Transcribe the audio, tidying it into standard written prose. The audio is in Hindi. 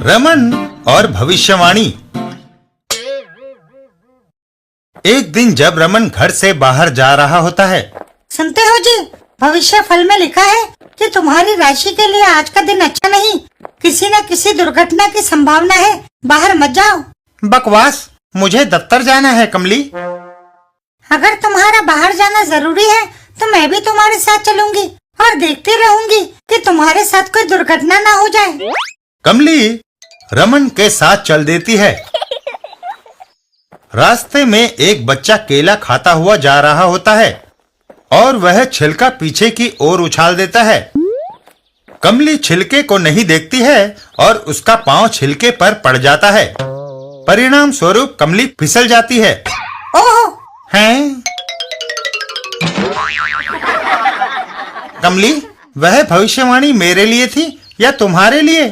रमन और भविष्यवाणी। एक दिन जब रमन घर से बाहर जा रहा होता है। सुनते हो जी, भविष्य फल में लिखा है कि तुम्हारी राशि के लिए आज का दिन अच्छा नहीं, किसी न किसी दुर्घटना की संभावना है, बाहर मत जाओ। बकवास, मुझे दफ्तर जाना है कमली। अगर तुम्हारा बाहर जाना जरूरी है तो मैं भी तुम्हारे साथ चलूंगी और देखती रहूंगी कि तुम्हारे साथ कोई दुर्घटना ना हो जाए। कमली रमन के साथ चल देती है। रास्ते में एक बच्चा केला खाता हुआ जा रहा होता है और वह छिलका पीछे की ओर उछाल देता है। कमली छिलके को नहीं देखती है और उसका पांव छिलके पर पड़ जाता है। परिणाम स्वरूप कमली फिसल जाती है। ओह! हैं? कमली, वह भविष्यवाणी मेरे लिए थी या तुम्हारे लिए?